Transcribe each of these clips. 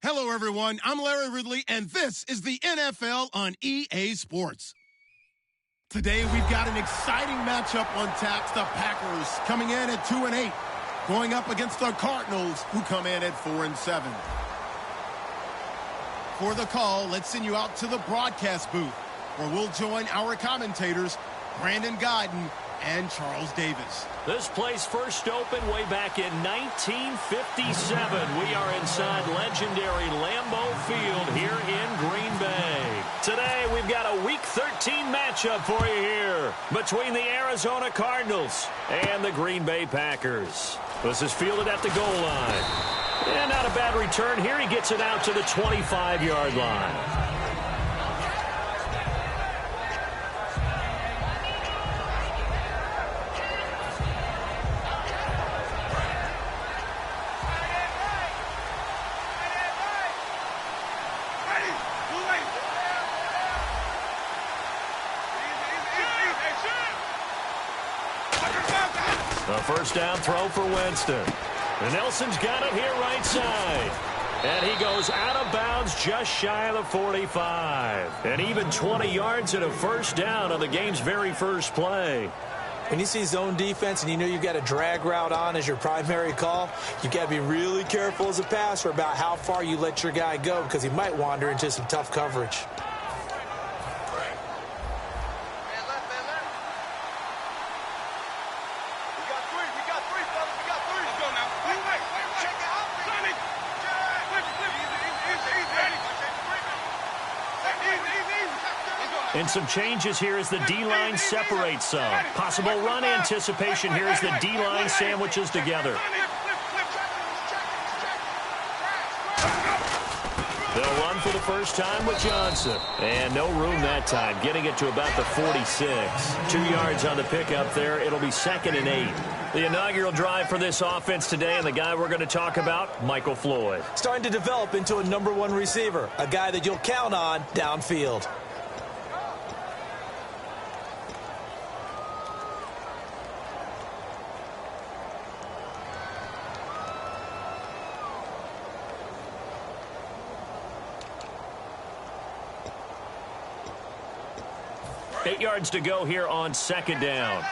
Hello, everyone. I'm Larry Ridley, and this is the NFL on EA Sports. Today, we've got an exciting matchup on tap. The Packers coming in at 2-8, going up against the Cardinals, who come in at 4-7. For the call, let's send you out to the broadcast booth, where we'll join our commentators, Brandon Godden and Charles Davis. This place first opened way back in 1957. We are inside legendary Lambeau Field here in Green Bay. Today, we've got a Week 13 matchup for you here between the Arizona Cardinals and the Green Bay Packers. This is fielded at the goal line. And not a bad return here. He gets it out to the 25-yard line. A first down throw for Winston. And Nelson's got it here right side. And he goes out of bounds just shy of the 45. And even 20 yards and a first down on the game's very first play. When you see zone defense and you know you've got a drag route on as your primary call, you've got to be really careful as a passer about how far you let your guy go because he might wander into some tough coverage. And some changes here as the D-line separates some. Possible run anticipation here as the D-line sandwiches together. They'll run for the first time with Johnson. And no room that time, getting it to about the 46. 2 yards on the pickup there. It'll be 2nd and 8. The inaugural drive for this offense today, and the guy we're going to talk about, Michael Floyd. Starting to develop into a #1 receiver, a guy that you'll count on downfield. Eight yards to go here on 2nd down.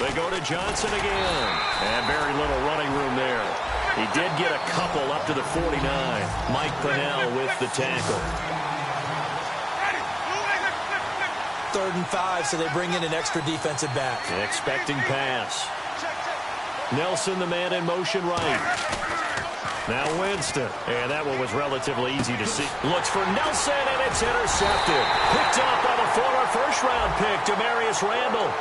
They go to Johnson again. And very little running room there. He did get a couple up to the 49. Mike Pennell with the tackle. 3rd and 5, so they bring in an extra defensive back. Expecting pass. Nelson, the man in motion right. Now Winston. And that one was relatively easy to see. Looks for Nelson, and it's intercepted. Picked up by the former first-round pick, Demarius Randall.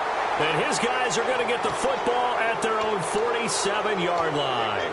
And his guys are going to get the football at their own 47-yard line.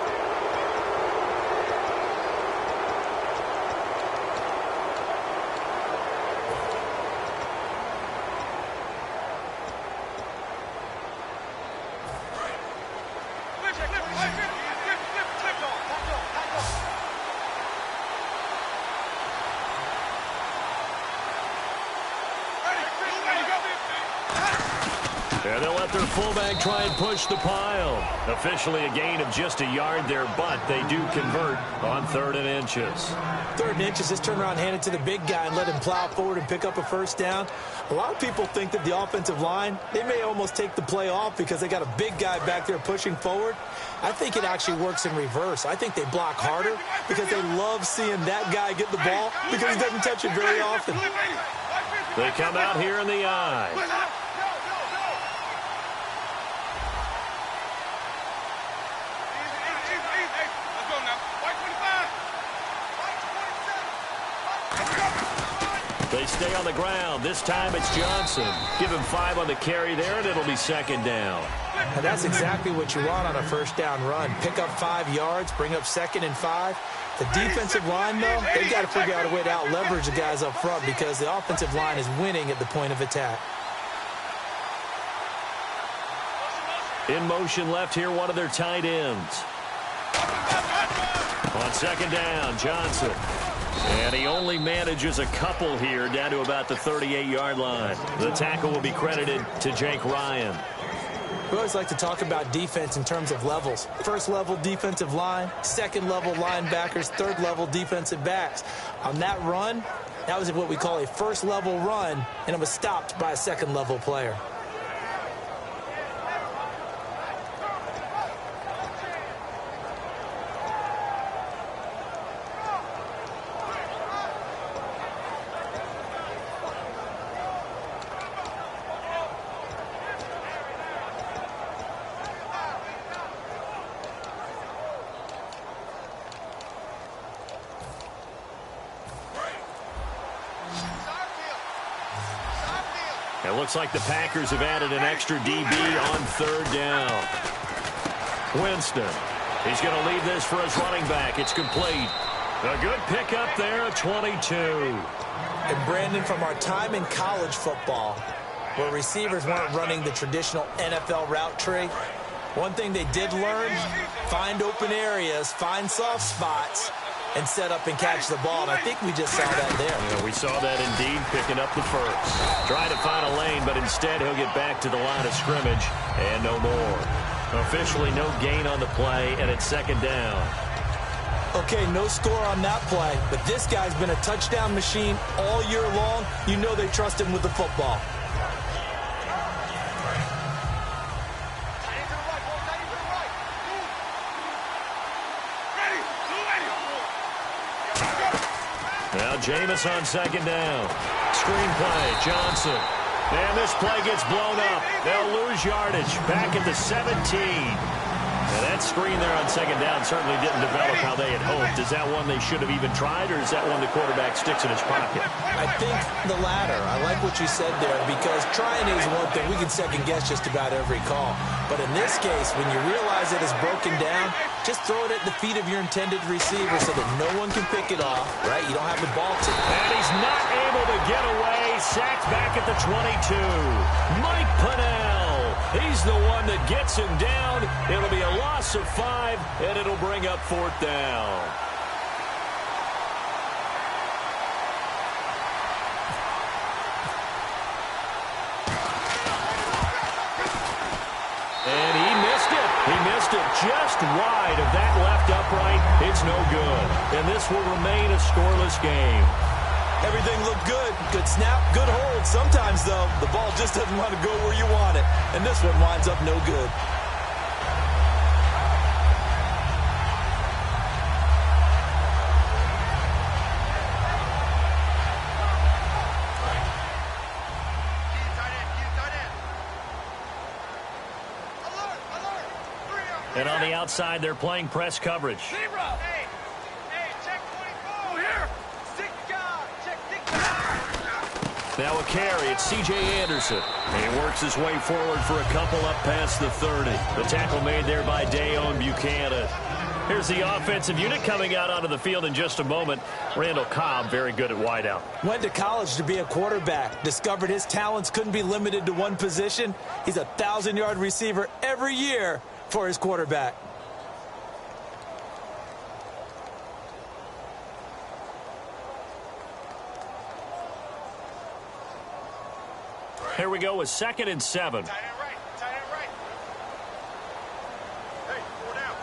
And they'll let their fullback try and push the pile. Officially a gain of just a yard there, but they do convert on 3rd and inches. 3rd and inches, just turn around, hand it to the big guy and let him plow forward and pick up a first down. A lot of people think that the offensive line, they may almost take the play off because they got a big guy back there pushing forward. I think it actually works in reverse. I think they block harder because they love seeing that guy get the ball because he doesn't touch it very often. They come out here in the eye. They stay on the ground. This time it's Johnson. Give him 5 on the carry there, and it'll be 2nd down. And that's exactly what you want on a first down run. Pick up 5 yards, bring up 2nd and 5. The defensive line, though, they've got to figure out a way to out-leverage the guys up front because the offensive line is winning at the point of attack. In motion left here, one of their tight ends. On 2nd down, Johnson. And he only manages a couple here down to about the 38-yard line. The tackle will be credited to Jake Ryan. We always like to talk about defense in terms of levels. First level defensive line, second level linebackers, third level defensive backs. On that run, that was what we call a first level run, and it was stopped by a second level player. It looks like the Packers have added an extra DB on third down. Winston. He's going to leave this for his running back. It's complete. A good pickup there at 22. And Brandon, from our time in college football, where receivers weren't running the traditional NFL route tree, one thing they did learn, find open areas, find soft spots, and set up and catch the ball. And I think we just saw that there. Yeah, we saw that indeed, picking up the first. Trying to find a lane, but instead he'll get back to the line of scrimmage and no more. Officially no gain on the play, and it's second down. Okay, no score on that play, but this guy's been a touchdown machine all year long. You know they trust him with the football. Now Jameis on second down. Screenplay, Johnson. And this play gets blown up. They'll lose yardage. Back at the 17. And that screen there on second down certainly didn't develop how they had hoped. Is that one they should have even tried, or is that one the quarterback sticks in his pocket? I think the latter. I like what you said there, because trying is one thing. We can second-guess just about every call. But in this case, when you realize it is broken down, just throw it at the feet of your intended receiver so that no one can pick it off, right? You don't have the ball to. And he's not able to get away. Sacked back at the 22. Mike Pennell. He's the one that gets him down. It'll be a loss of 5, and it'll bring up fourth down. And he missed it. He missed it just wide of that left upright. It's no good. And this will remain a scoreless game. Everything looked good. Good snap, good hold. Sometimes, though, the ball just doesn't want to go where you want it. And this one winds up no good. And on the outside, they're playing press coverage. Now a carry, it's C.J. Anderson. And he works his way forward for a couple up past the 30. The tackle made there by Dayon Buchanan. Here's the offensive unit coming out onto the field in just a moment. Randall Cobb, very good at wideout. Went to college to be a quarterback. Discovered his talents couldn't be limited to one position. He's a 1,000-yard receiver every year for his quarterback. Here we go with 2nd and 7. Tight end right. Hey, four down.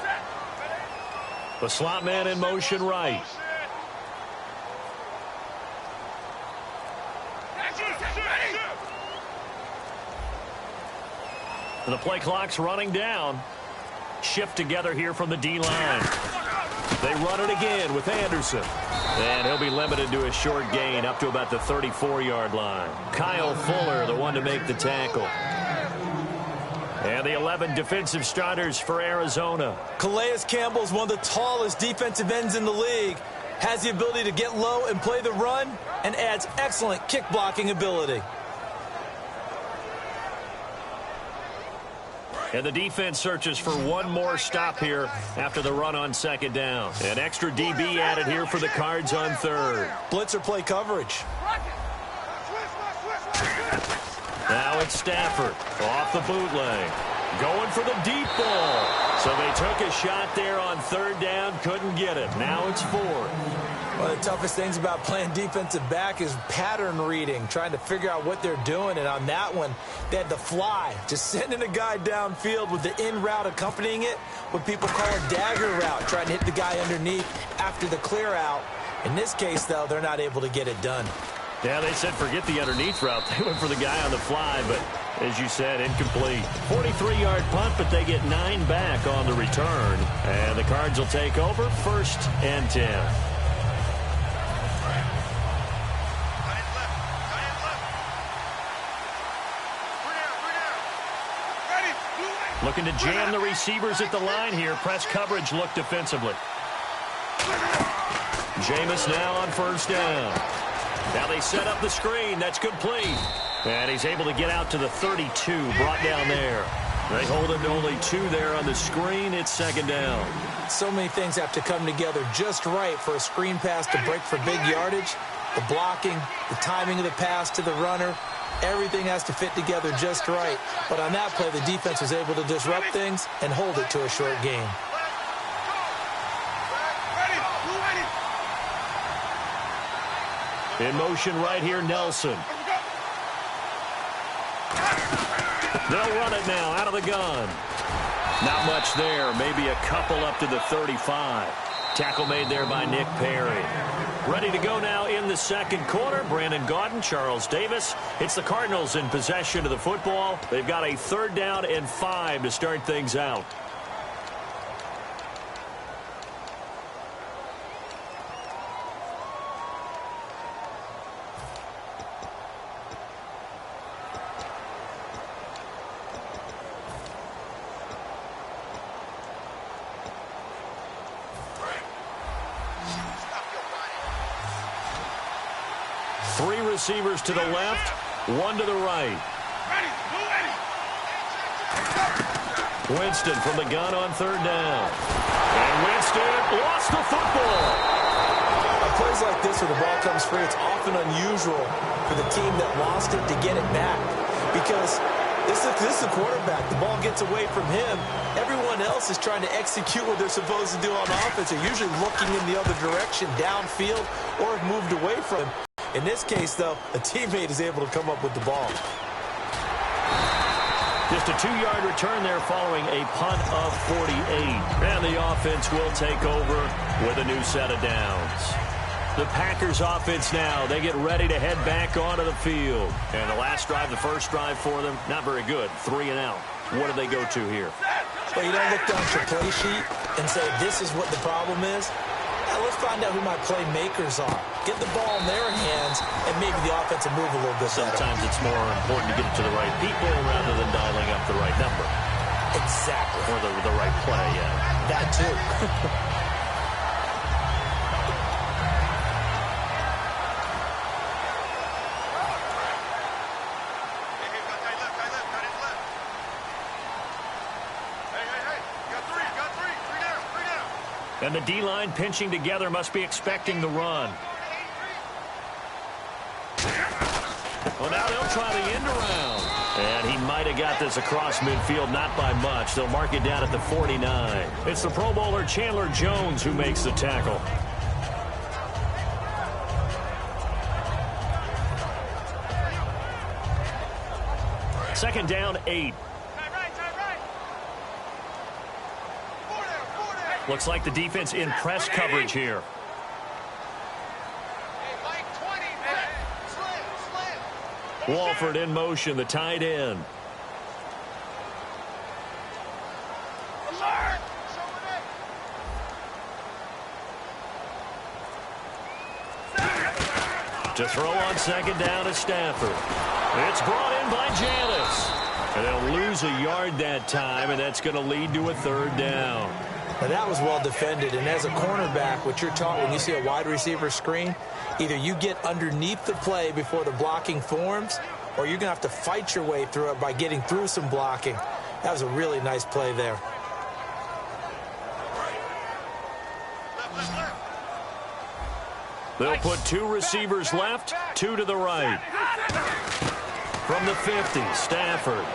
Set. The slot man in motion right. The play clock's running down. Shift together here from the D-line. They run it again with Anderson. And he'll be limited to a short gain up to about the 34-yard line. Kyle Fuller, the one to make the tackle. And the 11 defensive starters for Arizona. Calais Campbell's one of the tallest defensive ends in the league. Has the ability to get low and play the run, and adds excellent kick blocking ability. And the defense searches for one more stop here after the run on second down. An extra DB added here for the Cards on third. Blitzer play coverage. Now it's Stafford off the bootleg. Going for the deep ball. So they took a shot there on third down, couldn't get it. Now it's fourth. One of the toughest things about playing defensive back is pattern reading, trying to figure out what they're doing. And on that one, they had the fly, just sending a guy downfield with the in route accompanying it, what people call a dagger route, trying to hit the guy underneath after the clear out. In this case, though, they're not able to get it done. Yeah, they said forget the underneath route. They went for the guy on the fly, but as you said, incomplete. 43-yard punt, but they get 9 back on the return. And the Cards will take over, 1st and 10. Looking to jam the receivers at the line here. Press coverage look defensively. Jameis now on 1st down. Now they set up the screen. That's complete. And he's able to get out to the 32, brought down there. They hold him to only 2 there on the screen. It's 2nd down. So many things have to come together just right for a screen pass to break for big yardage. The blocking, the timing of the pass to the runner, everything has to fit together just right. But on that play, the defense was able to disrupt things and hold it to a short game. In motion right here, Nelson. They'll run it now out of the gun. Not much there. Maybe a couple up to the 35. Tackle made there by Nick Perry. Ready to go now in the 2nd quarter. Brandon Gaudin, Charles Davis. It's the Cardinals in possession of the football. They've got a 3rd down and 5 to start things out. Receivers to the left, 1 to the right. Winston from the gun on 3rd down. And Winston lost the football. On plays like this where the ball comes free, it's often unusual for the team that lost it to get it back. Because this is the quarterback. The ball gets away from him. Everyone else is trying to execute what they're supposed to do on offense. They're usually looking in the other direction, downfield, or have moved away from him. In this case, though, a teammate is able to come up with the ball. Just a 2-yard return there following a punt of 48. And the offense will take over with a new set of downs. The Packers offense now, they get ready to head back onto the field. And the last drive, the first drive for them, not very good. 3 and out. What do they go to here? Well, you don't look down at your play sheet and say, this is what the problem is. Now let's find out who my playmakers are. Get the ball in their hands, and maybe the offense will move a little bit better. Sometimes it's more important to get it to the right people rather than dialing up the right number. Exactly. Or the right play, yeah. That too. And the D-line pinching together must be expecting the run. Well, now they'll try the end around. And he might have got this across midfield, not by much. They'll mark it down at the 49. It's the Pro Bowler Chandler Jones who makes the tackle. Second down, 8. Looks like the defense in press coverage here. Walford in motion, the tight end. To throw on second down is Stafford. It's brought in by Janis. And they'll lose a yard that time, and that's going to lead to a 3rd down. Now that was well defended, and as a cornerback, what you're taught when you see a wide receiver screen, either you get underneath the play before the blocking forms, or you're going to have to fight your way through it by getting through some blocking. That was a really nice play there. They'll put 2 receivers left, 2 to the right. From the 50, Stafford.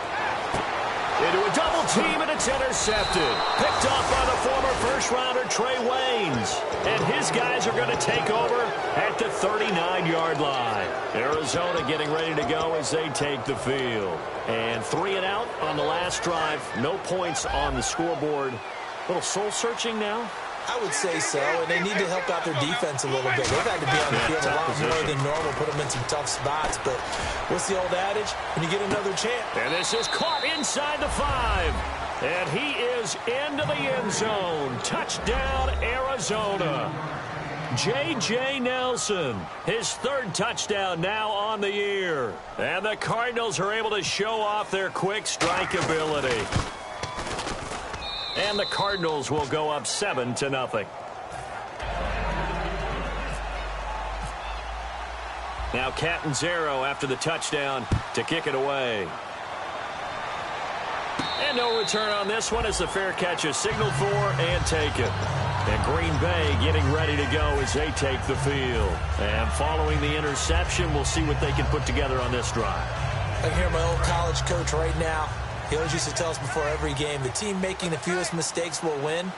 Into a double team, and it's intercepted. Picked off by the former first-rounder Trey Waynes. And his guys are going to take over at the 39-yard line. Arizona getting ready to go as they take the field. And 3 and out on the last drive. No points on the scoreboard. A little soul-searching now. I would say so, and they need to help out their defense a little bit. They've had to be on the field a lot more than normal, put them in some tough spots. But what's the old adage? When you get another chance. And this is caught inside the 5. And he is into the end zone. Touchdown, Arizona. J.J. Nelson, his 3rd touchdown now on the year. And the Cardinals are able to show off their quick strike ability. And the Cardinals will go up 7-0. Now Catanzaro after the touchdown to kick it away. And no return on this one as the fair catch is signaled for and taken. And Green Bay getting ready to go as they take the field. And following the interception, we'll see what they can put together on this drive. I can hear my old college coach right now. He always used to tell us before every game, the team making the fewest mistakes will win.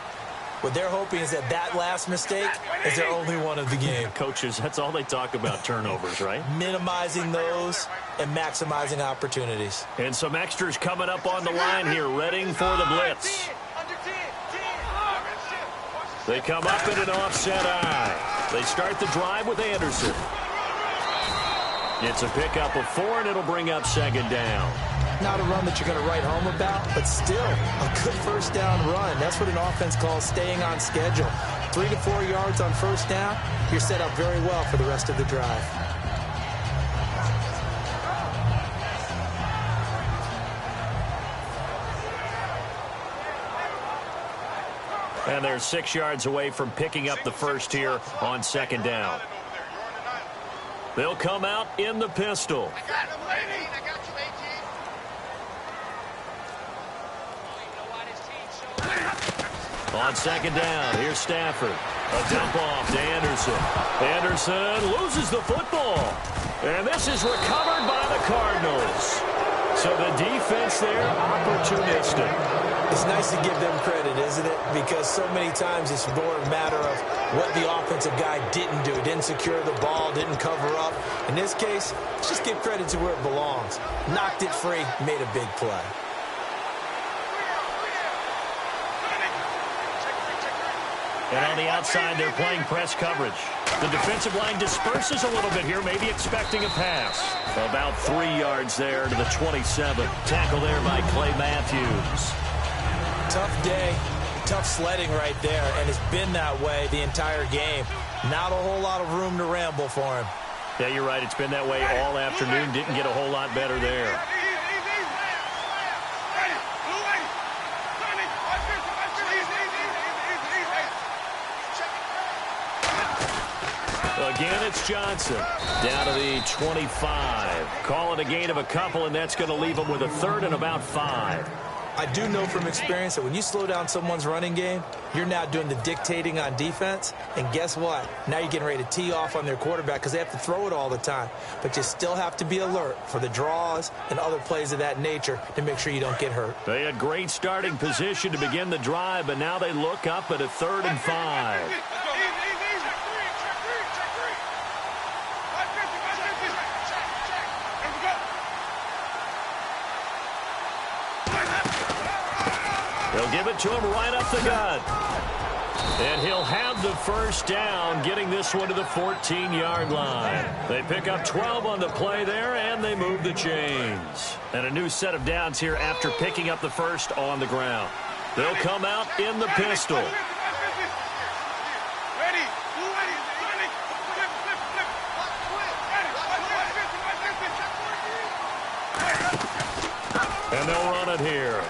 What they're hoping is that last mistake is their only one of the game. Coaches, that's all they talk about, turnovers, right? Minimizing those and maximizing opportunities. And some extras coming up on the line here, readying for the blitz. They come up in an offset eye. They start the drive with Anderson. It's a pickup of 4, and it'll bring up 2nd down. Not a run that you're going to write home about, but still a good first down run. That's what an offense calls staying on schedule. 3 to 4 yards on first down, you're set up very well for the rest of the drive. And they're 6 yards away from picking up the first here on 2nd down. They'll come out in the pistol. I got him, 18. I got you, 18. On 2nd down, here's Stafford. A dump off to Anderson. Anderson loses the football. And this is recovered by the Cardinals. So the defense there, opportunistic. It's nice to give them credit, isn't it? Because so many times it's more a matter of what the offensive guy didn't do. Didn't secure the ball, didn't cover up. In this case, let's just give credit to where it belongs. Knocked it free, made a big play. And on the outside, they're playing press coverage. The defensive line disperses a little bit here, maybe expecting a pass. About 3 yards there to the 27. Tackle there by Clay Matthews. Tough day, tough sledding right there, and it's been that way the entire game. Not a whole lot of room to ramble for him. Yeah, you're right. It's been that way all afternoon. Didn't get a whole lot better there. Again, it's Johnson. Down to the 25. Call it a gain of a couple, and that's going to leave them with a 3rd and about 5. I do know from experience that when you slow down someone's running game, you're now doing the dictating on defense. And guess what? Now you're getting ready to tee off on their quarterback because they have to throw it all the time. But you still have to be alert for the draws and other plays of that nature to make sure you don't get hurt. They had great starting position to begin the drive, but now they look up at a 3rd and 5. They'll give it to him right up the gut. And he'll have the first down, getting this one to the 14-yard line. They pick up 12 on the play there, and they move the chains. And a new set of downs here after picking up the first on the ground. They'll come out in the pistol. And they'll run it here.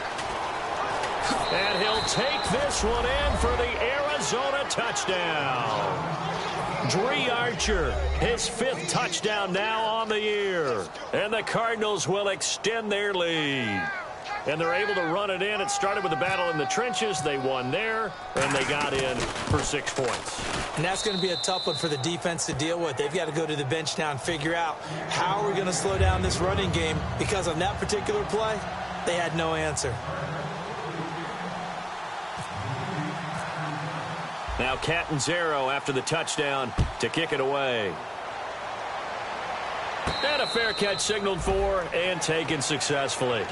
And he'll take this one in for the Arizona touchdown. Dree Archer, his 5th touchdown now on the year. And the Cardinals will extend their lead. And they're able to run it in. It started with a battle in the trenches. They won there, and they got in for 6 points. And that's going to be a tough one for the defense to deal with. They've got to go to the bench now and figure out how we're going to slow down this running game, because on that particular play, They had no answer. Now Catanzaro after the touchdown to kick it away. And a fair catch signaled for and taken successfully.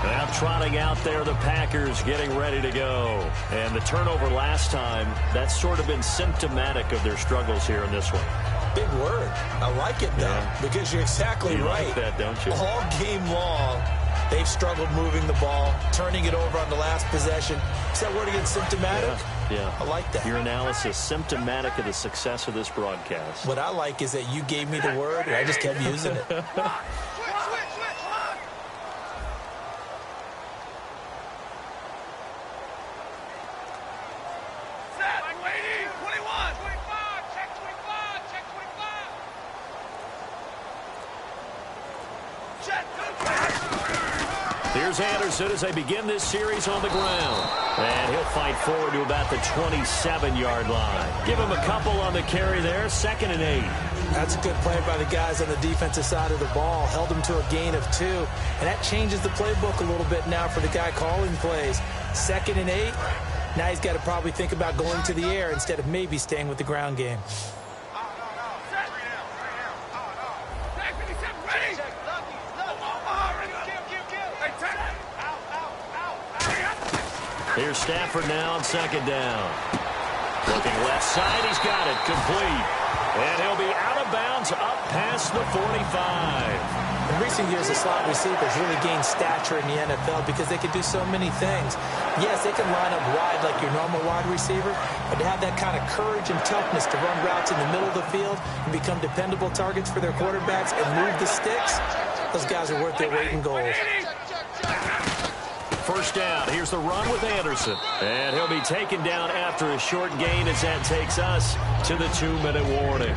Now trotting out there, the Packers getting ready to go. And the turnover last time, that's sort of been symptomatic of their struggles here in this one. Big word. I like it, though, because you're exactly right. You like that, don't you? All game long, they've struggled moving the ball, turning it over on the last possession. Is that word again, symptomatic? Yeah. I like that. Your analysis, symptomatic of the success of this broadcast. What I like is that you gave me the word, and I just kept using it. Here's Anderson as they begin this series on the ground. And he'll fight forward to about the 27-yard line. Give him a couple on the carry there, 2nd and 8. That's a good play by the guys on the defensive side of the ball. Held him to a gain of 2. And that changes the playbook a little bit now for the guy calling plays. 2nd and 8. Now he's got to probably think about going to the air instead of maybe staying with the ground game. Here's Stafford now on 2nd down. Looking left side, he's got it, complete. And he'll be out of bounds up past the 45. In recent years, the slot receivers really gained stature in the NFL because they can do so many things. Yes, they can line up wide like your normal wide receiver, but to have that kind of courage and toughness to run routes in the middle of the field and become dependable targets for their quarterbacks and move the sticks, those guys are worth their weight in gold. First down. Here's the run with Anderson. And he'll be taken down after a short gain as that takes us to the 2-minute warning.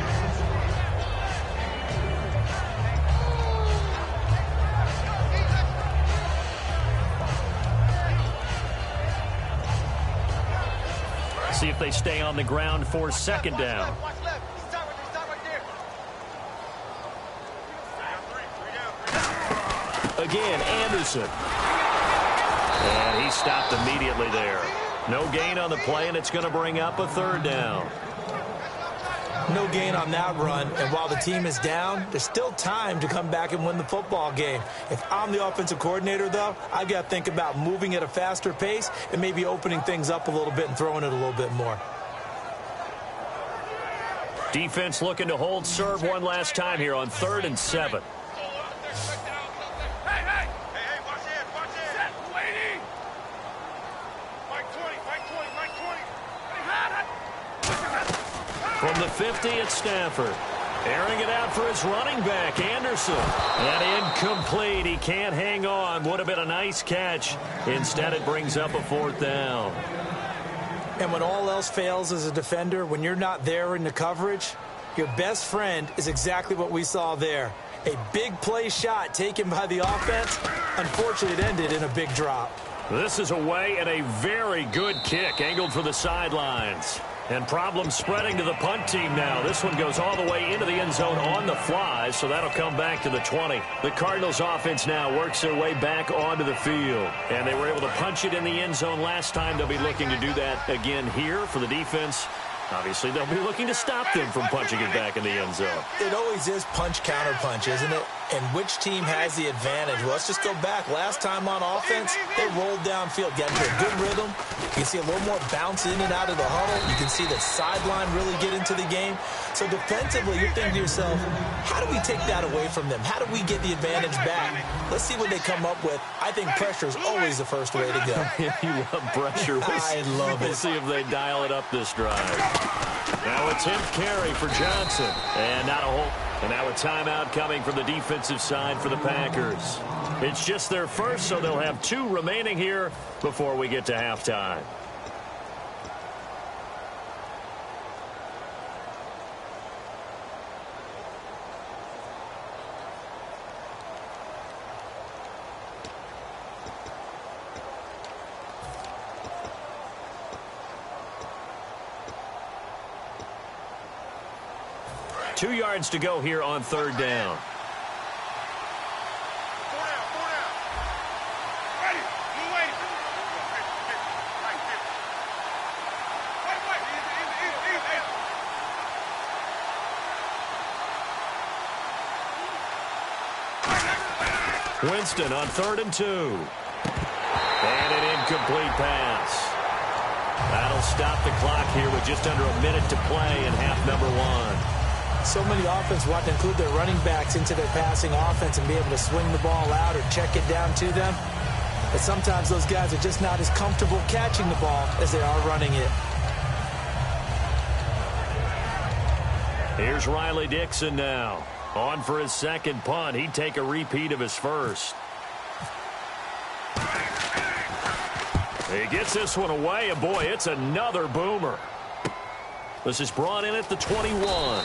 See if they stay on the ground for 2nd down. Again, Anderson. And he stopped immediately there. No gain on the play, and it's going to bring up a 3rd down. No gain on that run, and while the team is down, there's still time to come back and win the football game. If I'm the offensive coordinator, though, I've got to think about moving at a faster pace and maybe opening things up a little bit and throwing it a little bit more. Defense looking to hold serve one last time here on 3rd and 7. From the 50, it's Stafford. Airing it out for his running back, Anderson. And incomplete. He can't hang on. Would have been a nice catch. Instead, it brings up a 4th down. And when all else fails as a defender, when you're not there in the coverage, your best friend is exactly what we saw there. A big play shot taken by the offense. Unfortunately, it ended in a big drop. This is away and a very good kick angled for the sidelines. And problems spreading to the punt team now. This one goes all the way into the end zone on the fly, so that'll come back to the 20. The Cardinals offense now works their way back onto the field. And they were able to punch it in the end zone last time. They'll be looking to do that again here for the defense. Obviously, they'll be looking to stop them from punching it back in the end zone. It always is punch-counter-punch, isn't it? And which team has the advantage? Well, let's just go back. Last time on offense, they rolled downfield, got into a good rhythm. You can see a little more bounce in and out of the huddle. You can see the sideline really get into the game. So defensively, you're thinking to yourself, how do we take that away from them? How do we get the advantage back? Let's see what they come up with. I think pressure is always the first way to go. You love pressure. I love it. We'll see if they dial it up this drive. Now a 10th carry for Johnson. And not a hole. And now a timeout coming from the defensive side for the Packers. It's just their first, so they'll have 2 remaining here before we get to halftime. Two yards to go here on 3rd down. Winston on 3rd and 2. And an incomplete pass. That'll stop the clock here with just under a minute to play in half number 1. So many offenses want to include their running backs into their passing offense and be able to swing the ball out or check it down to them. But sometimes those guys are just not as comfortable catching the ball as they are running it. Here's Riley Dixon now. On for his second punt. He'd take a repeat of his first. He gets this one away, and boy, it's another boomer. This is brought in at the 21.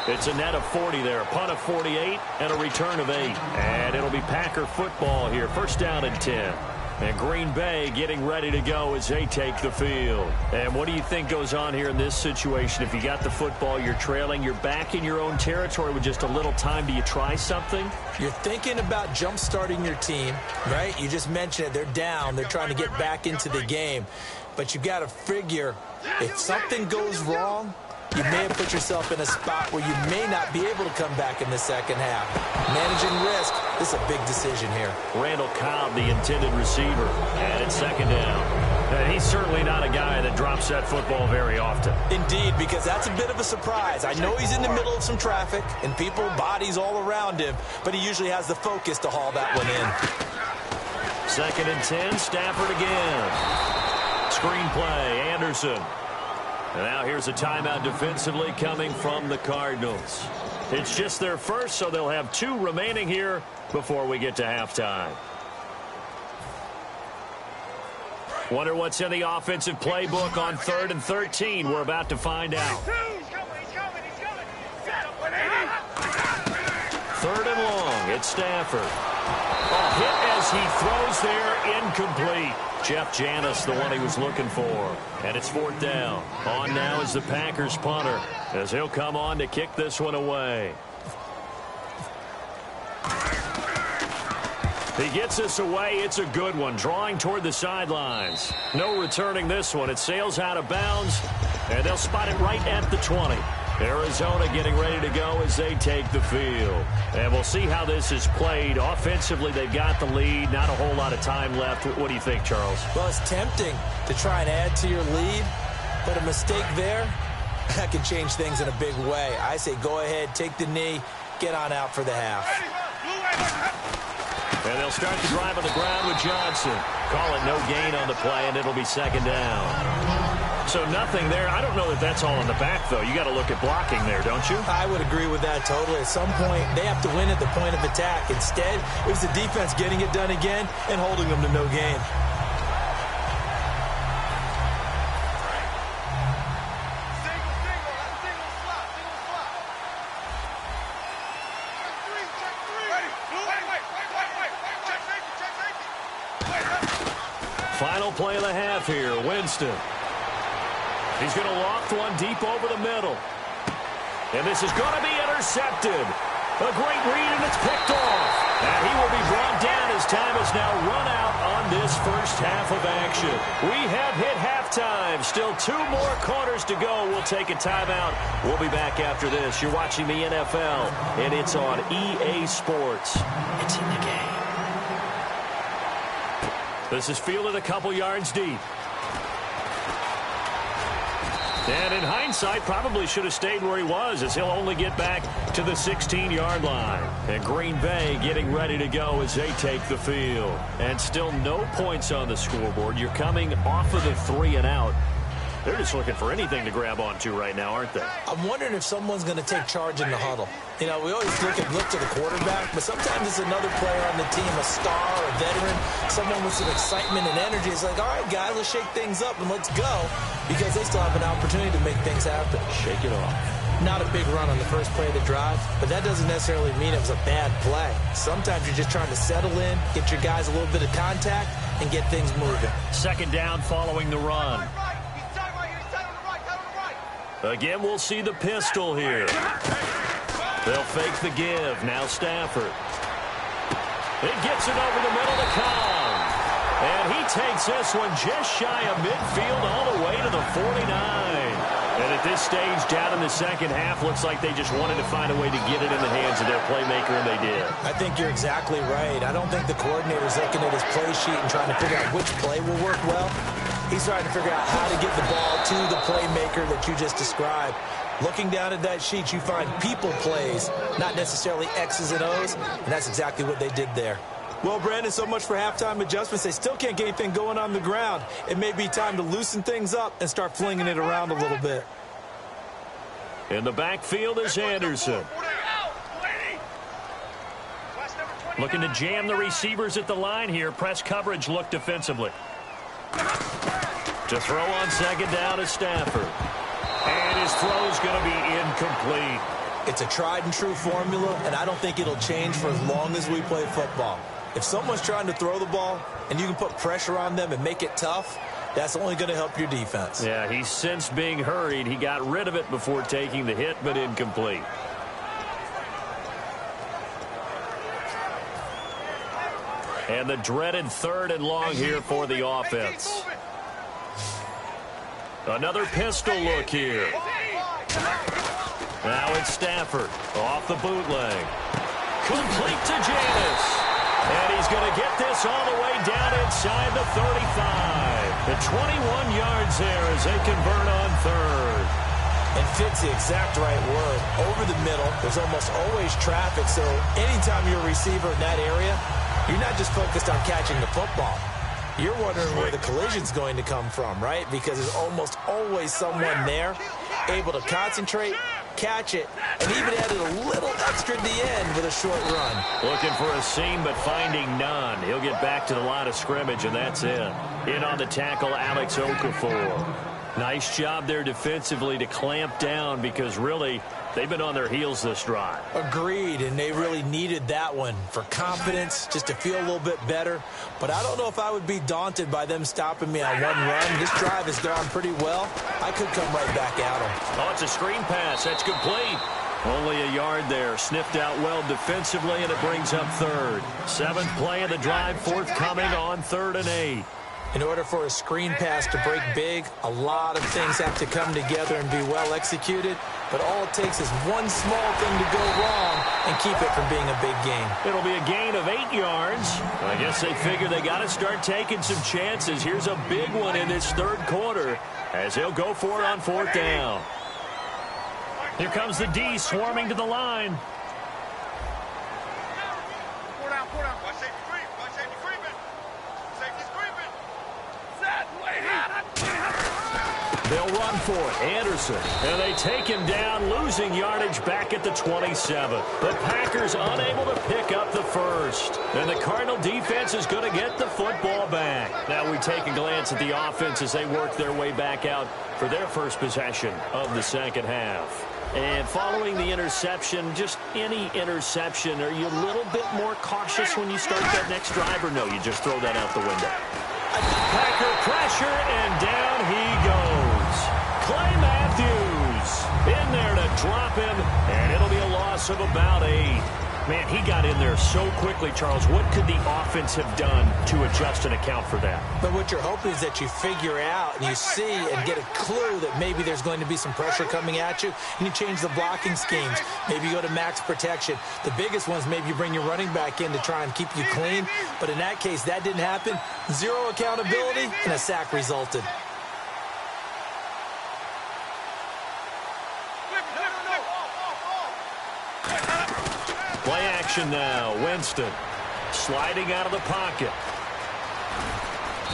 It's a net of 40 there, a punt of 48, and a return of 8. And it'll be Packer football here, 1st down and 10. And Green Bay getting ready to go as they take the field. And what do you think goes on here in this situation? If you got the football, you're trailing, you're back in your own territory with just a little time. Do you try something? You're thinking about jump-starting your team, right? You just mentioned it. They're down. They're trying to get back into the game. But you got to figure if something goes wrong, you may have put yourself in a spot where you may not be able to come back in the second half. Managing risk, this is a big decision here. Randall Cobb, the intended receiver, and it's 2nd down. And he's certainly not a guy that drops that football very often. Indeed, because that's a bit of a surprise. I know he's in the middle of some traffic and people, bodies all around him, but he usually has the focus to haul that one in. 2nd and 10, Stafford again. Screenplay, Anderson. And now here's a timeout defensively coming from the Cardinals. It's just their first, so they'll have 2 remaining here before we get to halftime. Wonder what's in the offensive playbook on 3rd and 13. We're about to find out. He's coming. 3rd and long. It's Stafford. A hit as he throws there, incomplete. Jeff Janis, the one he was looking for. And it's 4th down. On now is the Packers punter, as he'll come on to kick this one away. He gets this away. It's a good one, drawing toward the sidelines. No returning this one. It sails out of bounds, and they'll spot it right at the 20. Arizona getting ready to go as they take the field. And we'll see how this is played. Offensively, they've got the lead. Not a whole lot of time left. What do you think, Charles? Well, it's tempting to try and add to your lead, but a mistake there, that can change things in a big way. I say go ahead, take the knee, get on out for the half. And they'll start the drive on the ground with Johnson. Call it no gain on the play, and it'll be 2nd down. So nothing there. I don't know that that's all in the back, though. You got to look at blocking there, don't you? I would agree with that totally. At some point, they have to win at the point of attack. Instead, it was the defense getting it done again and holding them to no gain. Final play of the half here, Winston. He's going to loft one deep over the middle. And this is going to be intercepted. A great read, and it's picked off. And he will be brought down as time has now run out on this first half of action. We have hit halftime. Still 2 more quarters to go. We'll take a timeout. We'll be back after this. You're watching the NFL, and it's on EA Sports. It's in the game. This is fielded a couple yards deep. And in hindsight, probably should have stayed where he was, as he'll only get back to the 16-yard line. And Green Bay getting ready to go as they take the field. And still no points on the scoreboard. You're coming off of the 3 and out. They're just looking for anything to grab onto right now, aren't they? I'm wondering if someone's going to take charge in the huddle. You know, we always look to the quarterback, but sometimes it's another player on the team, a star, a veteran, someone with some excitement and energy. It's like, all right, guys, let's shake things up and let's go, because they still have an opportunity to make things happen. Shake it off. Not a big run on the first play of the drive, but that doesn't necessarily mean it was a bad play. Sometimes you're just trying to settle in, get your guys a little bit of contact, and get things moving. 2nd down following the run. Again, we'll see the pistol here. They'll fake the give. Now Stafford. It gets it over the middle to Cobb. And he takes this one just shy of midfield all the way to the 49. And at this stage, down in the second half, looks like they just wanted to find a way to get it in the hands of their playmaker, and they did. I think you're exactly right. I don't think the coordinator's looking at his play sheet and trying to figure out which play will work well. He's trying to figure out how to get the ball to the playmaker that you just described. Looking down at that sheet, you find people plays, not necessarily X's and O's, and that's exactly what they did there. Well, Brandon, so much for halftime adjustments. They still can't get anything going on the ground. It may be time to loosen things up and start flinging it around a little bit. In the backfield is Anderson. Looking to jam the receivers at the line here. Press coverage look defensively. To throw on second down is Stafford. And his throw is going to be incomplete. It's a tried-and-true formula, and I don't think it'll change for as long as we play football. If someone's trying to throw the ball and you can put pressure on them and make it tough, that's only going to help your defense. Yeah, he's sensed being hurried. He got rid of it before taking the hit, but incomplete. And the dreaded 3rd and long here for the offense. Another pistol look here. Now it's Stafford off the bootleg. Complete to Janis. And he's going to get this all the way down inside the 35. The 21 yards there as they convert on 3rd. And fit's the exact right word. Over the middle, there's almost always traffic, so anytime you're a receiver in that area, you're not just focused on catching the football. You're wondering where the collision's going to come from, right? Because there's almost always someone there able to concentrate, catch it, and even added a little extra at the end with a short run. Looking for a seam, but finding none. He'll get back to the line of scrimmage, and that's it. In on the tackle, Alex Okafor. Nice job there defensively to clamp down because really they've been on their heels this drive. Agreed, and they really needed that one for confidence, just to feel a little bit better. But I don't know if I would be daunted by them stopping me on one run. This drive has gone pretty well. I could come right back at them. Oh, it's a screen pass. That's complete. Only a yard there. Sniffed out well defensively, and it brings up 3rd. 7th play of the drive, forthcoming on 3rd and 8. In order for a screen pass to break big, a lot of things have to come together and be well executed. But all it takes is one small thing to go wrong and keep it from being a big gain. It'll be a gain of 8 yards. I guess they figure they got to start taking some chances. Here's a big one in this 3rd quarter as they'll go for it on 4th down. Here comes the D swarming to the line. They'll run for it. Anderson. And they take him down, losing yardage back at the 27. The Packers unable to pick up the first. And the Cardinal defense is going to get the football back. Now we take a glance at the offense as they work their way back out for their first possession of the second half. And following the interception, just any interception, are you a little bit more cautious when you start that next drive, or no, you just throw that out the window? Packer pressure, and down he goes. Clay Matthews in there to drop him, and it'll be a loss of about 8. Man, he got in there so quickly, Charles. What could the offense have done to adjust and account for that? But what you're hoping is that you figure out and you see and get a clue that maybe there's going to be some pressure coming at you, and you change the blocking schemes. Maybe you go to max protection. The biggest one is maybe you bring your running back in to try and keep you clean. But in that case, that didn't happen. 0 accountability, and a sack resulted. Play action now. Winston sliding out of the pocket.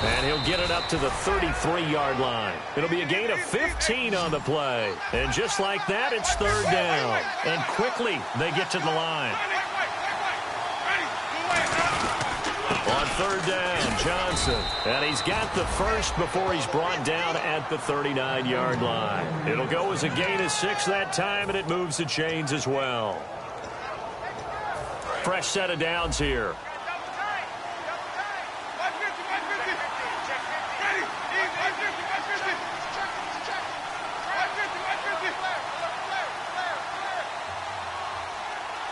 And he'll get it up to the 33-yard line. It'll be a gain of 15 on the play. And just like that, it's 3rd down. And quickly, they get to the line. On 3rd down, Johnson. And he's got the first before he's brought down at the 39-yard line. It'll go as a gain of 6 that time, and it moves the chains as well. Fresh set of downs here.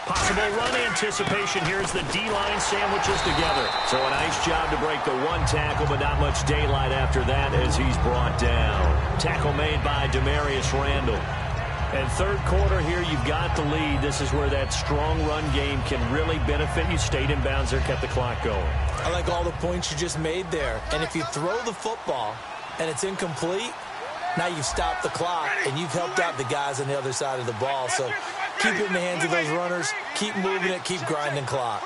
Possible run anticipation here as the D-line sandwiches together. So a nice job to break the one tackle, but not much daylight after that as he's brought down. Tackle made by Demarius Randall. And third quarter here, you've got the lead. This is where that strong run game can really benefit you. Stayed in bounds there, kept the clock going. I like all the points you just made there. And if you throw the football and it's incomplete, now you've stopped the clock and you've helped out the guys on the other side of the ball. So keep it in the hands of those runners. Keep moving it. Keep grinding clock.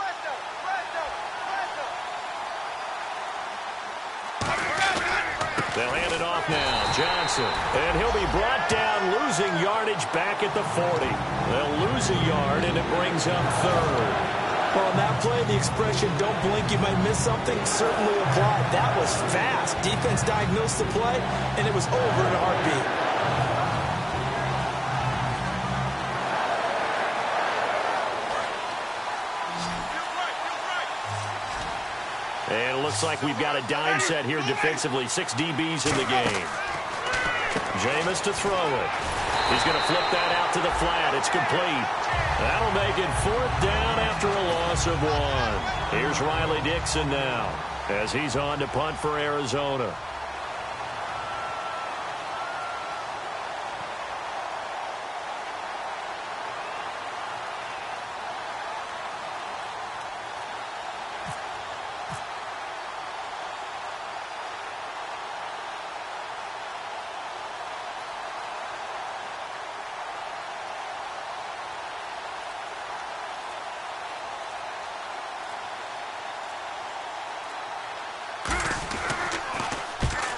They'll hand it off now. Johnson. And he'll be brought down, losing yardage back at the 40. They'll lose a yard, and it brings up third. Well, on that play, the expression, don't blink, you might miss something, certainly applied. That was fast. Defense diagnosed the play, and it was over in a heartbeat. And it looks like we've got a dime set here defensively. 6 DBs in the game. Jameis to throw it. He's going to flip that out to the flat. It's complete. That'll make it 4th down after a loss of 1. Here's Riley Dixon now as he's on to punt for Arizona.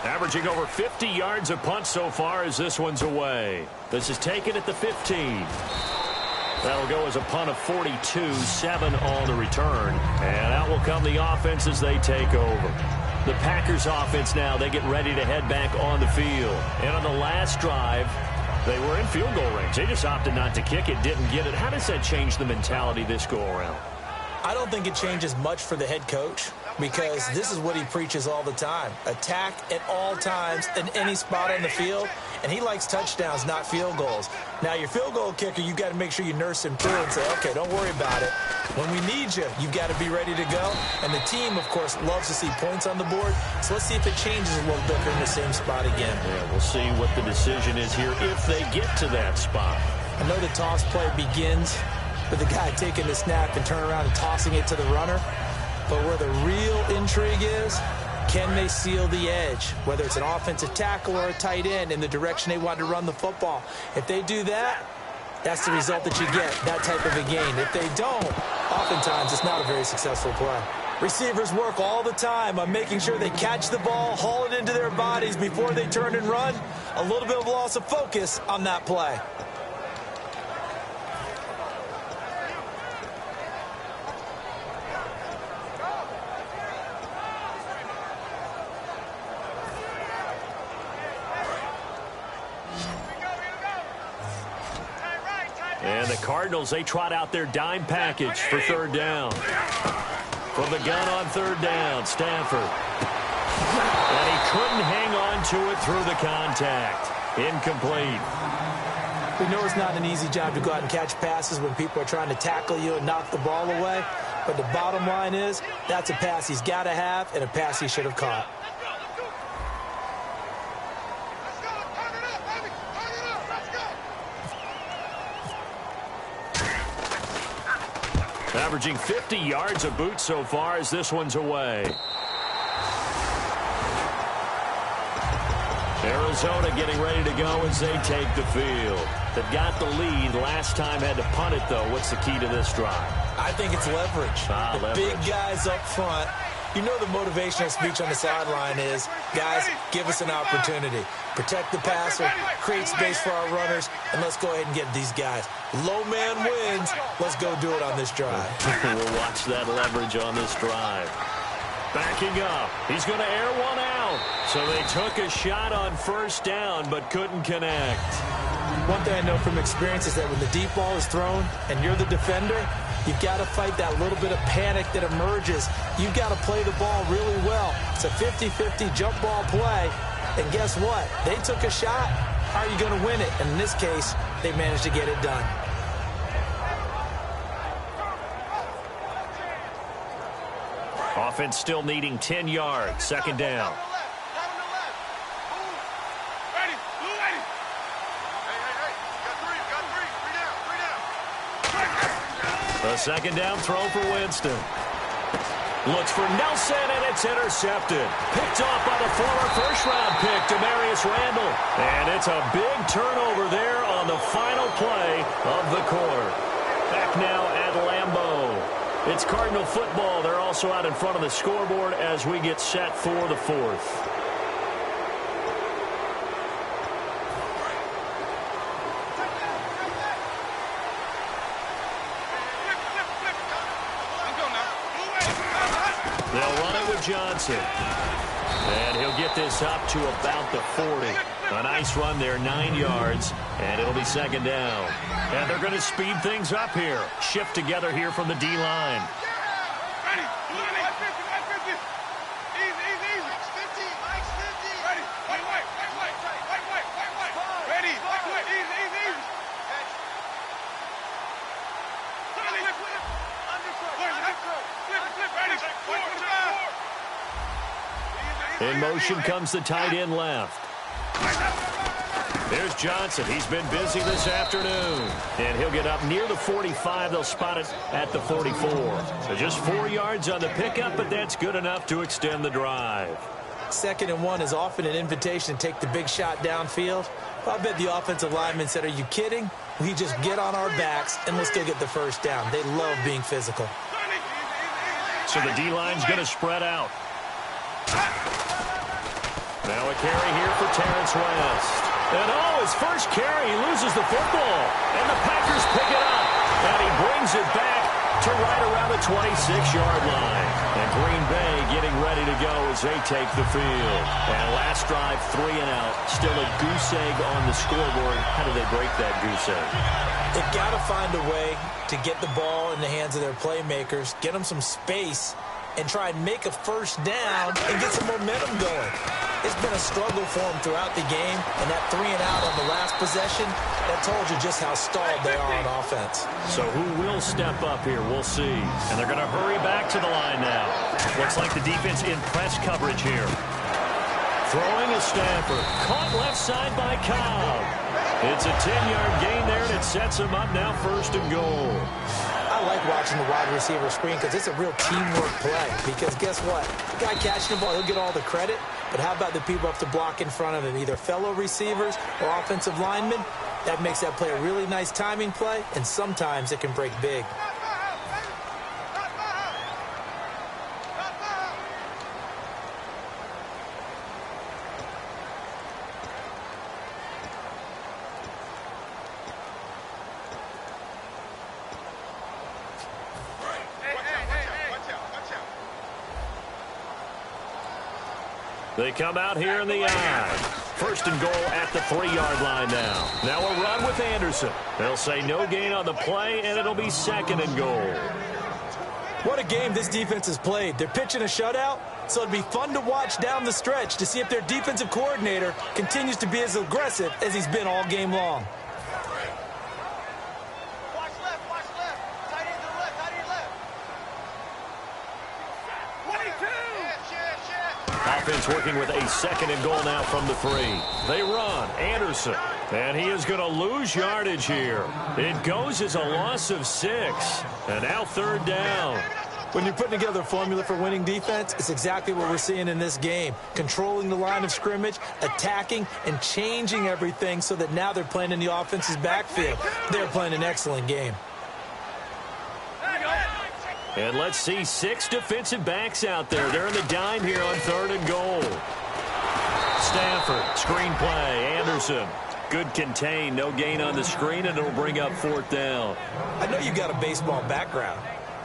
Averaging over 50 yards a punt so far as this one's away. This is taken at the 15. That'll go as a punt of 42, 7 on the return. And out will come the offense as they take over. The Packers offense now, they get ready to head back on the field. And on the last drive, they were in field goal range. They just opted not to kick it, didn't get it. How does that change the mentality this go around? I don't think it changes much for the head coach because this is what he preaches all the time. Attack at all times in any spot on the field, and he likes touchdowns, not field goals. Now, your field goal kicker, you've got to make sure you nurse him through and say, okay, don't worry about it. When we need you, you've got to be ready to go. And the team, of course, loves to see points on the board. So let's see if it changes a little bit. They're in the same spot again. Yeah, we'll see what the decision is here if they get to that spot. I know the toss play begins with the guy taking the snap and turning around and tossing it to the runner. But where the real intrigue is, can they seal the edge? Whether it's an offensive tackle or a tight end in the direction they want to run the football. If they do that, that's the result that you get, that type of a gain. If they don't, oftentimes it's not a very successful play. Receivers work all the time on making sure they catch the ball, haul it into their bodies before they turn and run. A little bit of loss of focus on that play. And the Cardinals, they trot out their dime package for third down. From the gun on third down, Stafford. And he couldn't hang on to it through the contact. Incomplete. We know it's not an easy job to go out and catch passes when people are trying to tackle you and knock the ball away. But the bottom line is, that's a pass he's got to have and a pass he should have caught. Averaging 50 yards a boot so far as this one's away. Arizona getting ready to go as they take the field. They've got the lead. Last time had to punt it, though. What's the key to this drive? I think it's leverage. The big guys up front. You know the motivational speech on the sideline is, guys, give us an opportunity. Protect the passer, create space for our runners, and let's go ahead and get these guys. Low man wins. Let's go do it on this drive. We'll watch that leverage on this drive. Backing up. He's going to air one out. So they took a shot on first down but couldn't connect. One thing I know from experience is that when the deep ball is thrown and you're the defender, you've got to fight that little bit of panic that emerges. You've got to play the ball really well. It's a 50-50 jump ball play. And guess what? They took a shot. How are you going to win it? And in this case, they managed to get it done. Offense still needing 10 yards. Second down. A second down throw for Winston. Looks for Nelson, and it's intercepted. Picked off by the former first-round pick, Demarius Randall. And it's a big turnover there on the final play of the quarter. Back now at Lambeau. It's Cardinal football. They're also out in front of the scoreboard as we get set for the fourth. They'll run it with Johnson. And he'll get this up to about the 40. A nice run there, 9 yards, and it'll be second down. And they're going to speed things up here. Shift together here from the D-line. In motion comes the tight end left. There's Johnson. He's been busy this afternoon. And he'll get up near the 45. They'll spot it at the 44. So just 4 yards on the pickup, but that's good enough to extend the drive. 2nd and 1 is often an invitation to take the big shot downfield. I bet the offensive lineman said, are you kidding? We just get on our backs and let's go get the first down. They love being physical. So the D-line's going to spread out. Now a carry here for Terrence West. And his first carry, he loses the football. And the Packers pick it up. And he brings it back to right around the 26-yard line. And Green Bay getting ready to go as they take the field. And last drive, 3 and out. Still a goose egg on the scoreboard. How do they break that goose egg? They've got to find a way to get the ball in the hands of their playmakers, get them some space, and try and make a first down and get some momentum going. It's been a struggle for them throughout the game, and that 3 and out on the last possession, that told you just how stalled they are on offense. So who will step up here? We'll see. And they're going to hurry back to the line now. Looks like the defense in press coverage here. Throwing is Stafford. Caught left side by Cobb. It's a 10-yard gain there, and it sets him up now 1st and goal. I like watching the wide receiver screen because it's a real teamwork play. Because guess what? The guy catching the ball, he'll get all the credit. But how about the people up to block in front of him, either fellow receivers or offensive linemen? That makes that play a really nice timing play, and sometimes it can break big. They come out here in the I. 1st and goal at the 3-yard line now. Now a run with Anderson. They'll say no gain on the play, and it'll be 2nd and goal. What a game this defense has played. They're pitching a shutout, so it'd be fun to watch down the stretch to see if their defensive coordinator continues to be as aggressive as he's been all game long. Offense working with a 2nd and goal now from the 3. They run. Anderson. And he is going to lose yardage here. It goes as a loss of 6. And now 3rd down. When you're putting together a formula for winning defense, it's exactly what we're seeing in this game. Controlling the line of scrimmage, attacking, and changing everything so that now they're playing in the offense's backfield. They're playing an excellent game. And let's see 6 defensive backs out there. They're in the dime here on 3rd and goal. Stafford, screen play, Anderson. Good contain, no gain on the screen, and it'll bring up 4th down. I know you've got a baseball background,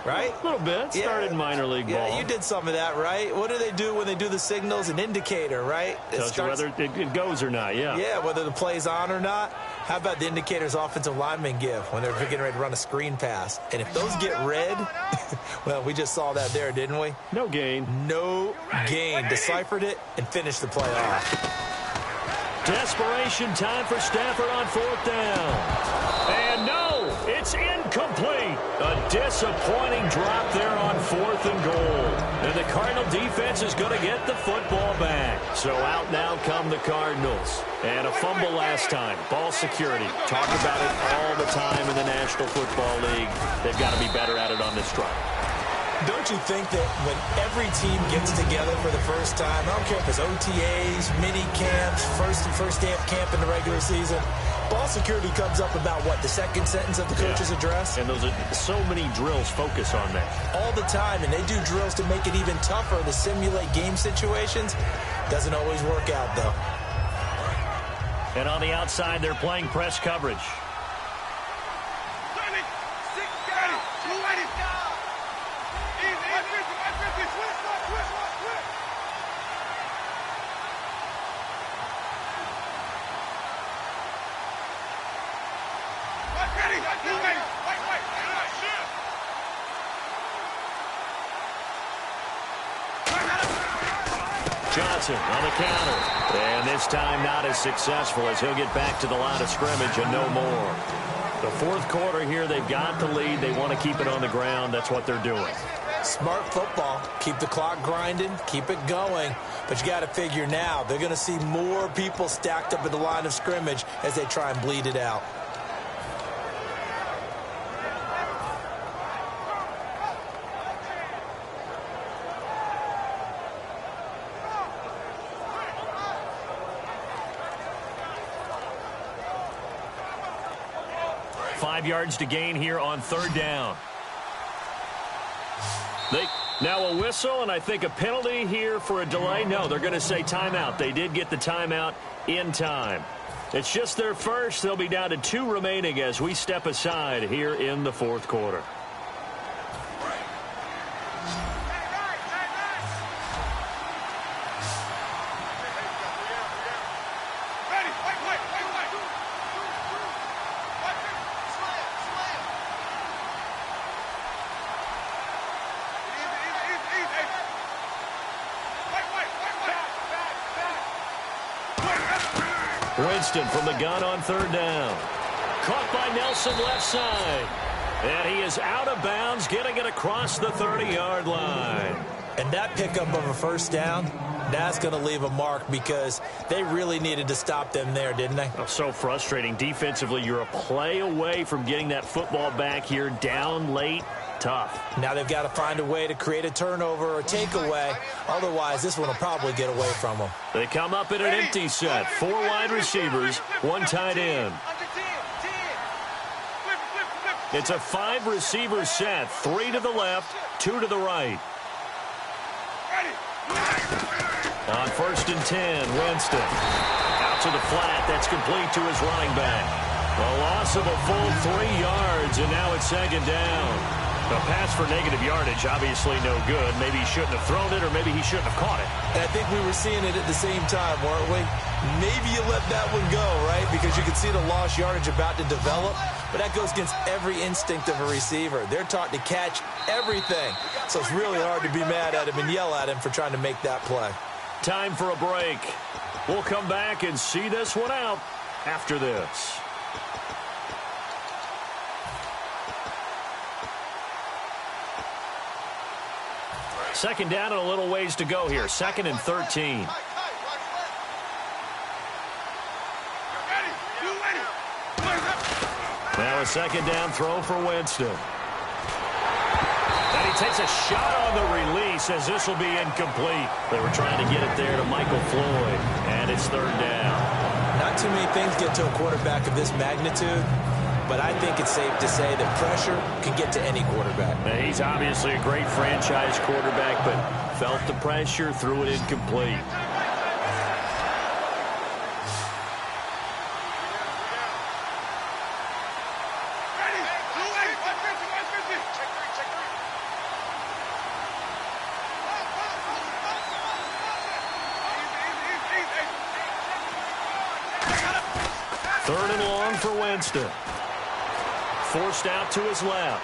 right? A little bit. Started in minor league ball. Yeah, you did some of that, right? What do they do when they do the signals? An indicator, right? Tells you whether it goes or not, yeah. Yeah, whether the play's on or not. How about the indicators offensive linemen give when they're getting ready to run a screen pass? And if those get red, well, we just saw that there, didn't we? No gain. No gain. Deciphered it and finished the play off. Desperation time for Stafford on 4th down. And no, it's It's incomplete. A disappointing drop there on 4th and goal. And the Cardinal defense is going to get the football back. So out now come the Cardinals. And a fumble last time. Ball security. Talk about it all the time in the National Football League. They've got to be better at it on this drive. Don't you think that when every team gets together for the first time, I don't care if it's OTAs, mini camps, first day of camp in the regular season, ball security comes up about, what, the second sentence of the coach's address? And those are so many drills focus on that. All the time, and they do drills to make it even tougher to simulate game situations. Doesn't always work out, though. And on the outside, they're playing press coverage. Johnson on the counter. And this time not as successful as he'll get back to the line of scrimmage and no more. The fourth quarter here, they've got the lead. They want to keep it on the ground. That's what they're doing. Smart football. Keep the clock grinding. Keep it going. But you got to figure now, they're going to see more people stacked up at the line of scrimmage as they try and bleed it out. Yards to gain here on 3rd down. Now a whistle, and I think a penalty here for a delay. No, they're going to say timeout. They did get the timeout in time. It's just their first. They'll be down to 2 remaining as we step aside here in the 4th quarter. Winston from the gun on 3rd down. Caught by Nelson left side. And he is out of bounds, getting it across the 30-yard line. And that pickup of a first down, that's going to leave a mark because they really needed to stop them there, didn't they? Oh, so frustrating. Defensively, you're a play away from getting that football back here down late. Tough. Now they've got to find a way to create a turnover or takeaway. Otherwise, this one will probably get away from them. They come up in an empty set. 4 wide receivers, 1 tight end. It's a 5-receiver set. 3 to the left, 2 to the right. On 1st and 10, Winston. Out to the flat. That's complete to his running back. A loss of a full 3 yards, and now it's 2nd down. A pass for negative yardage, obviously no good. Maybe he shouldn't have thrown it, or maybe he shouldn't have caught it. And I think we were seeing it at the same time, weren't we? Maybe you let that one go, right? Because you could see the lost yardage about to develop. But that goes against every instinct of a receiver. They're taught to catch everything. So it's really hard to be mad at him and yell at him for trying to make that play. Time for a break. We'll come back and see this one out after this. Second down and a little ways to go here. 2nd and 13. Now a 2nd down throw for Winston. And he takes a shot on the release as this will be incomplete. They were trying to get it there to Michael Floyd, and it's 3rd down. Not too many things get to a quarterback of this magnitude, but I think it's safe to say that pressure can get to any quarterback. Now, he's obviously a great franchise quarterback, but felt the pressure, threw it incomplete. Third and long for Winston. Forced out to his left.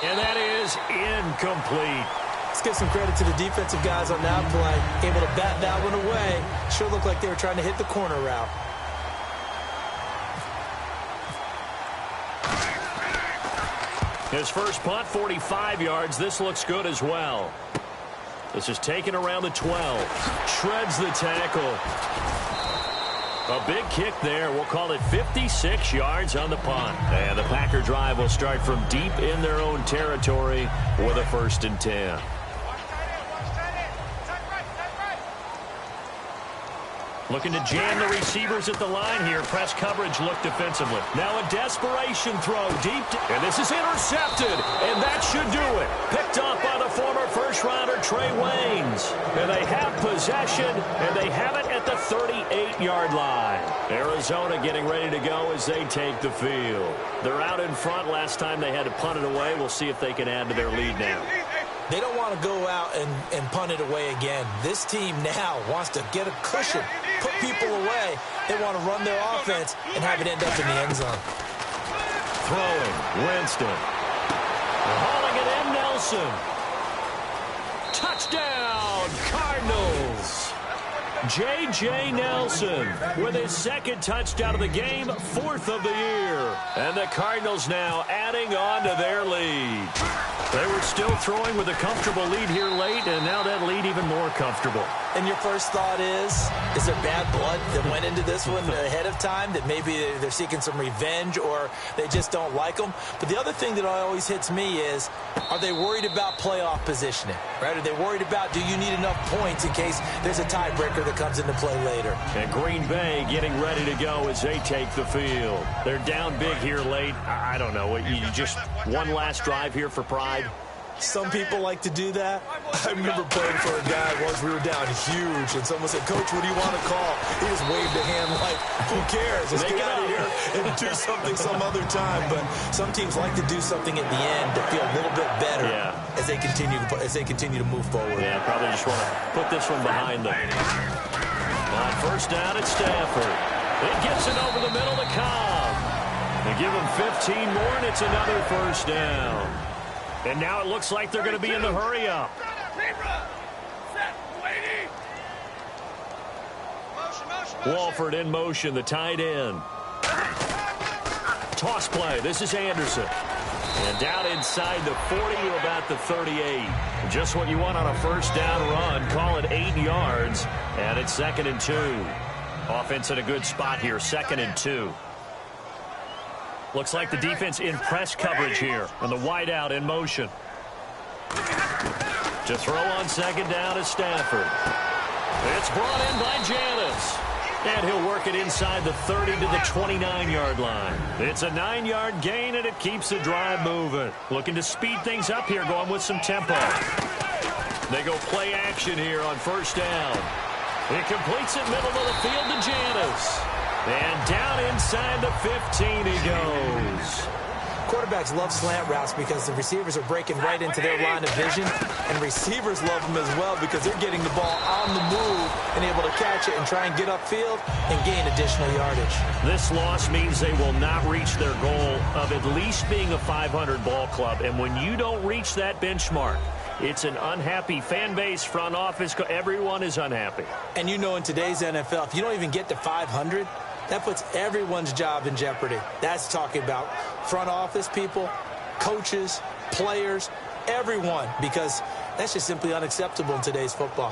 And that is incomplete. Let's give some credit to the defensive guys on that play. Able to bat that one away. Sure looked like they were trying to hit the corner route. His first punt, 45 yards. This looks good as well. This is taken around the 12. Shreds the tackle. A big kick there. We'll call it 56 yards on the punt. And the Packer drive will start from deep in their own territory with a 1st and 10. Looking to jam the receivers at the line here. Press coverage look defensively. Now a desperation throw deep. And this is intercepted. And that should do it. Picked off by the former first-rounder Trey Waynes. And they have possession. And they have it at the 38-yard line. Arizona getting ready to go as they take the field. They're out in front. Last time they had to punt it away. We'll see if they can add to their lead now. They don't want to go out and punt it away again. This team now wants to get a cushion, put people away. They want to run their offense and have it end up in the end zone. Throwing, Winston. Hauling it in, Nelson. Touchdown, Cardinals. J.J. Nelson with his 2nd touchdown of the game, 4th of the year. And the Cardinals now adding on to their lead. They were still throwing with a comfortable lead here late, and now that lead even more comfortable. And your first thought is there bad blood that went into this one ahead of time, that maybe they're seeking some revenge or they just don't like them? But the other thing that always hits me is, are they worried about playoff positioning? Right? Are they worried about, do you need enough points in case there's a tiebreaker that comes into play later? And Green Bay getting ready to go as they take the field. They're down big here late. I don't know. You just one last drive here for pride? Some people like to do that. I remember playing for a guy once. We were down huge, and someone said, "Coach, what do you want to call?" He just waved a hand like, who cares? Let's get out of here and do something some other time. But some teams like to do something at the end to feel a little bit better as they continue to move forward. Yeah, probably just want to put this one behind them. On 1st down at Stafford. It gets it over the middle to Cobb. They give him 15 more, and it's another 1st down. And now it looks like they're going to be in the hurry-up. Walford in motion, the tight end. Toss play. This is Anderson. And down inside the 40 to about the 38. Just what you want on a 1st down run. Call it 8 yards. And it's 2nd and 2. Offense in a good spot here. 2nd and 2. Looks like the defense in press coverage here. And the wideout in motion. To throw on 2nd down is Stafford. It's brought in by Janis. And he'll work it inside the 30 to the 29-yard line. It's a 9-yard gain, and it keeps the drive moving. Looking to speed things up here, going with some tempo. They go play action here on 1st down. He completes it middle of the field to Janis. And down inside the 15 he goes. Quarterbacks love slant routes because the receivers are breaking right into their line of vision, and receivers love them as well because they're getting the ball on the move and able to catch it and try and get upfield and gain additional yardage. This loss means they will not reach their goal of at least being a 500 ball club, and when you don't reach that benchmark, it's an unhappy fan base, front office. Everyone is unhappy. And you know, in today's NFL, if you don't even get to 500, that puts everyone's job in jeopardy. That's talking about front office people, coaches, players, everyone, because that's just simply unacceptable in today's football.